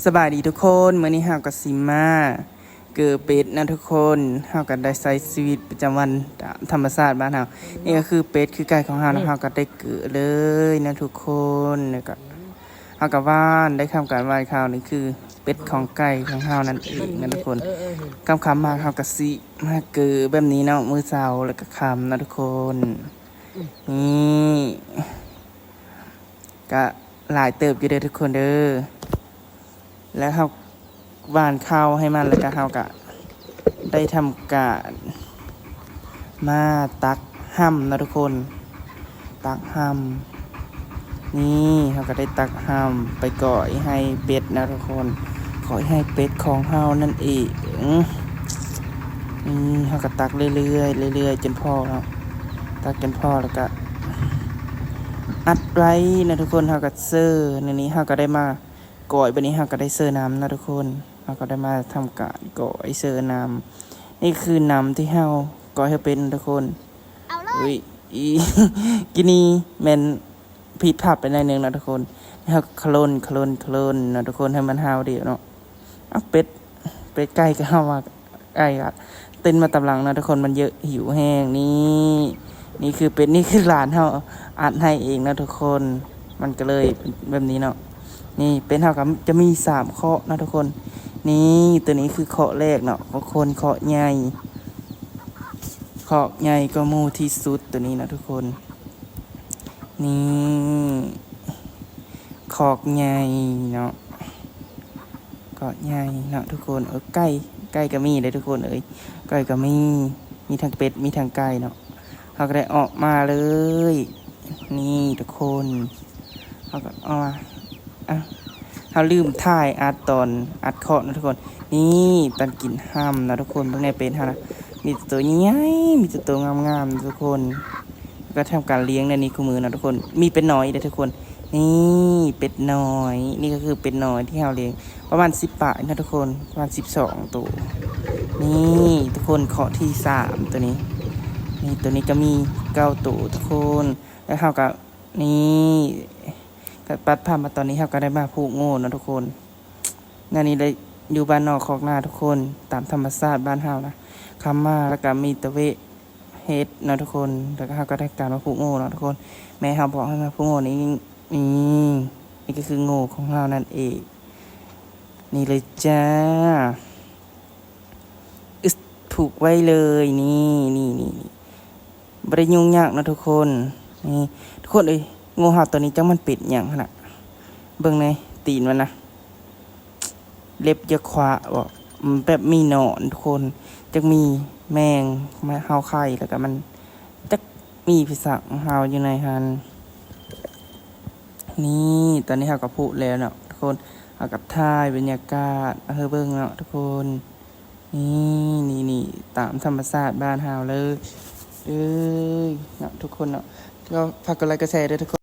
สบายดีทุกคนมื้อนี้เฮาก็สิมาเกิดเป็ดนะทุกคนเฮาก็ได้ใช้ชีวิตประจำวันตามธรรมชาติบ้านเฮานี่ก็คือเป็ดคือไก่ของเฮานะเฮาก็ได้เกิดเลยนะทุกคนแล้วก็เฮาก็ว่านได้ทำการว่านข้าวนี่คือเป็ดของไก่ของเฮานั่นเองนะทุกคนคำมาเฮาก็สิมาเกิดแบบนี้เนาะมื้อเช้าแล้วก็ค่ำนะทุกคนนี่ก็หลายเติบอยู่เด้อทุกคนเด้อแล้วเฮาหว่านข้าวให้มันแล้วก็เฮาก็ได้ทำการมาตักห้ำนะทุกคนตักห้ำนี่เฮาก็ได้ตักห้ำไปก่อยให้เป็ดนะทุกคนก่อยให้เป็ดของเฮานั่นเองเฮาก็ตักเรื่อยๆเรื่อยๆจนพอเนาะตักจนพอแล้วก็อัดไว้นะทุกคนเฮาก็เซอร์ในนี้เฮาก็ได้มาก่อยบัดนี้เฮาก็ได้เซอร์น้ำนะทุกคนเฮาก็ได้มาทำการก่อยเซอร์น้ำนี่คือน้ำที่เฮาก่อยให้เป็นทุกคนอุ้ยกินนี่แม่นผิดพลาดไปหน่อยนึงนะทุกคนเฮาโคลนนะทุกคนให้มันฮาวเดียวเนาะเป็ดไก่ก็เฮาว่าไก่อะเต้นมาตำหลังนะทุกคนมันเยอะหิวแห้งนี่คือเป็ดนี่คือหลานเฮาอัดให้เองนะทุกคนมันก็เลยเป็นแบบนี้เนาะนี่เป็นเท่ากับจะมี3เคาะนะทุกคนนี่ตัวนี้คือเคาะแรกเนาะทุกคนเคาะใหญ่ก็มูที่สุดตัวนี้นะทุกคนนี่เคาะใหญ่เนาะเคาะใหญ่เนาะทุกคนไก่ก็มีเลยทุกคนไก่ก็มีทั้งเป็ดมีทั้งไก่เนาะเขาก็ได้ออกมาเลยนี่ทุกคนเขาก็ออกมาเขาลืมถ่ายอัดตอนอัดเคาะนะทุกคนนี่ตอนกินห้ามนะทุกคนเพิ่งได้เป็นฮะนะมีตัวใหญ่มีตัวงามๆทุกคนก็ทำการเลี้ยงในนี้คู่มือนะทุกคนมีเป็นน้อยเลยทุกคนนี่เป็ดน้อยนี่ก็คือเป็ดน้อยที่เราเลี้ยงประมาณ10 ปะนะทุกคนประมาณ12 ตัวนี่ทุกคนเคาะที่3ตัวนี้นี่ตัวนี้ก็มี9 ตัวทุกคนแล้วเขากับนี่ปัดผ่านมาตอนนี้เขาก็ได้มาผูกโง่นะทุกคนงานนี้เลยอยู่บ้านนอกคอกนาทุกคนตามธรรมชาติบ้านเฮานะคำมาแล้วก็มีตะเวเฮ็ดนะทุกคนแล้วก็เขาก็ได้การมาผูกโง่นะทุกคนแม่เขาบอกให้มาผูกโง่นี่ก็คือโง่ของเรานั่นเองนี่เลยจ้าผูกไว้เลยนี่บริยุ่งยากนะทุกคนนี่ทุกคนงูเห่าตัวนี้จังมันปิดอย่างขนาดเบิ่งในตีนมันนะเล็บจะขวาบอกแบบมีหนอนทุกคนจะมีแมงมาเห่าไข่แล้วก็มันจะมีพิษสังเห่าอยู่ในหันนี่ตอนนี้เห่ากับผูแล้วเนาะทุกคนเห่ากับท่ายบรรยากาศเบิ่งเนาะทุกคนนี่ตามธรรมชาติบ้านเห่าเลยเนาะทุกคนเนาะก็ฝากกดไลค์กดแชร์ด้วยทุกคน